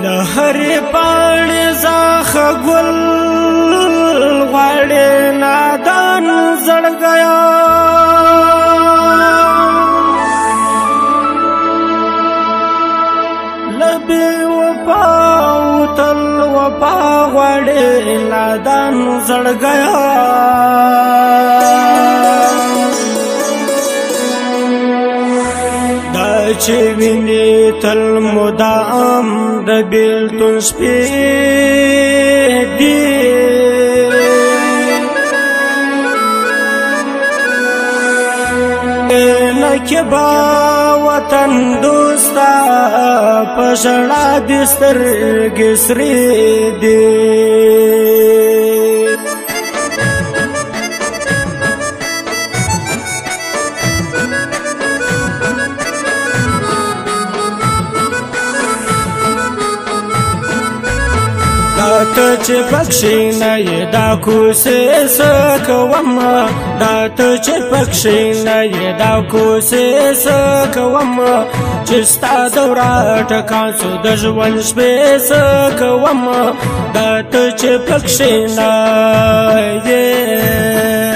لهرې پاڼې زاخه ګل غواړي نادان زړګیا لبې وفا تل وفا غواړي نادان زړګیا چې ویني تل مدام د بیلتون شپې دي لکه با وطن دوستا په ژړا دې سترګې سرې دي ته چې پکښې نه یې دا کوڅې څه کوم دا ته چې پکښې نه یې دا کوڅې څه کوم چې ستا دوره ټکان سو د ژوند شپې څه کوم دا ته چې پکښې نه یې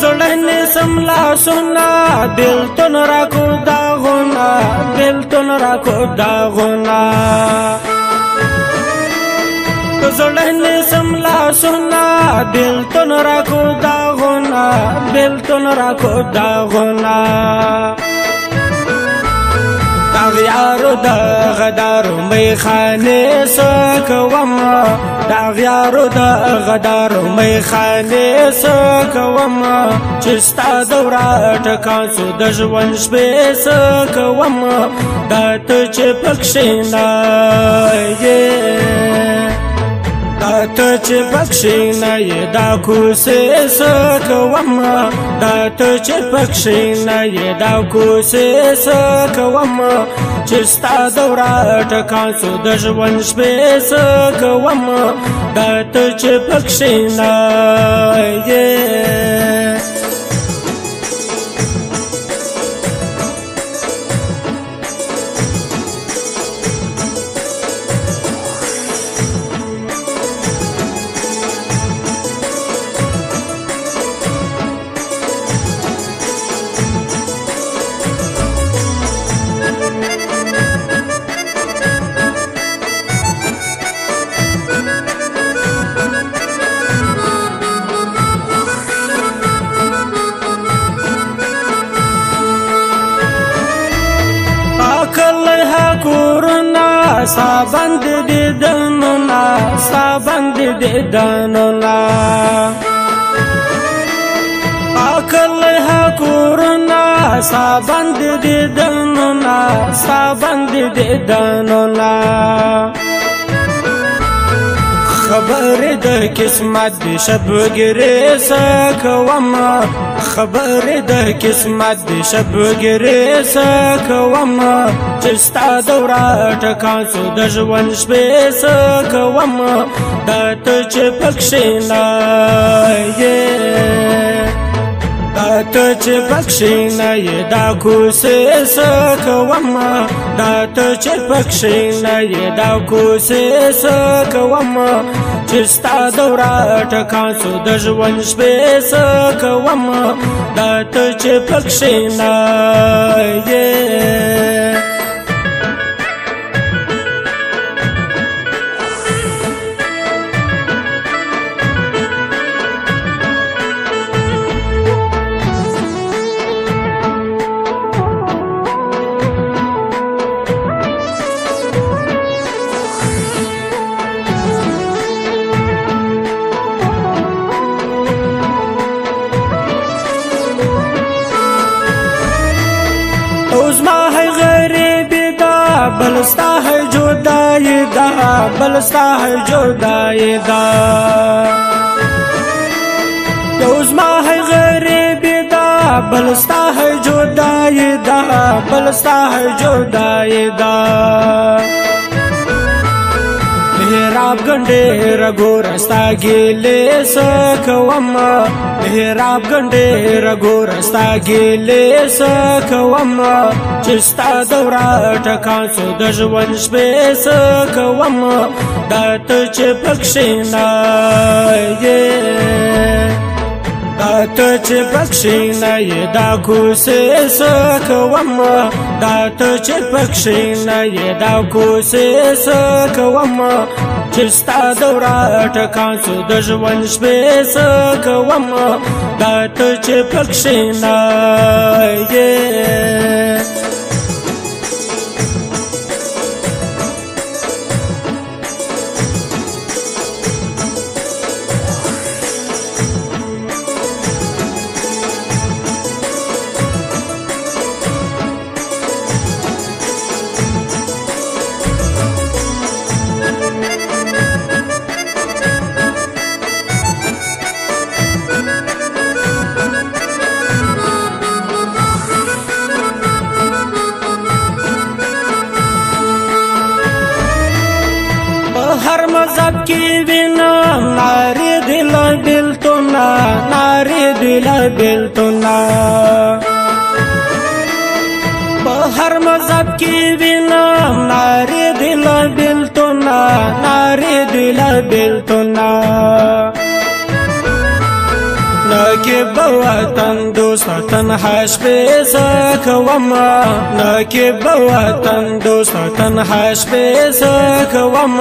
زړه سملا سنا بیلتون را کو داغونا بیلتون را کو داغونا زړه سملا سنا بیلتون را کو داغونا بیلتون را کو داغونا داغیارو دا غدارو میخانه سکوم داغیارو دا غدارو میخانه سکوم چې ستا دوره ټکان سو د ژوند شپې سکوم دا ته چې پکښې نه یې دا ته چې پکښې نه یې دا کوڅې څه کوم دا ته چې پکښې نه یې دا کوڅې څه کوم چې ستا دوره ټکان سو د ژوند شپې څه کوم دا ته چې پکښې نه یې سابند دې دنونا سابند دې دنونا عقل ها کورنا سابند دې دنونا سابند دې دنونا خبر د قسمت د شبګری سکوم خبر د قسمت د شبګری سکوم چې ستا دوره ټکان سو د ژوند شپې سکوم دا ته چې پکښې نه یې دا ته چې پکښې نه یې دا کوڅې څه کوم دا ته چې پکښې نه یې دا کوڅې څه کوم چې ستا دوره ټکان سو د ژوند شپې څه کوم دا ته چې پکښې نه یې بلستا ہے جدائی دا بل ستا هر جدایي دا یو زما هر غریبي دا بل ستا هر جدایي دا بل ستا هر جدایي دا محراب گنډې رګور ستا ګیلې سکوم محراب گنډې رګور ستا ګیلې سکوم چې ستا دوره ټکان سو د ژوند شپې سکوم دا ته چې پکښې نه یې دا ته چې پکښې نه یې دا کوڅې سکوم دا ته چې پکښې نه یې دا کوڅې سکوم چې ستا دوره ټکان سو د ژوند شپې سکوم دا ته چې پکښې نه یې हर मजहब की विनम नारी दिल बिल्तुना नारी दिल बिल्तुना हर मजहब की विनम नारी दिल बिल्तुना नारी दिल बिल्तुना نکی بوطن دوست تنها شپې سکوم نکی بوطن دوست تنها شپې سکوم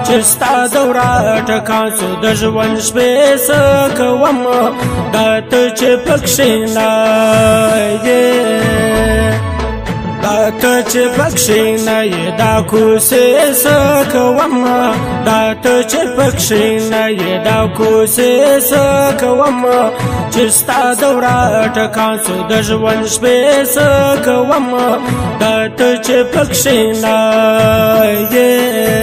چې ستا دوره ټکان سو د ژوند شپې سکوم دا ته چې پکښې نه یې دا ته چې پکښې نه یې دا کوڅې سکوم دا ته چې پکښې نه یې دا کوڅې سکوم چې ستا دوره ټکان سو د ژوند شپې سکوم دا ته چې پکښې نه یې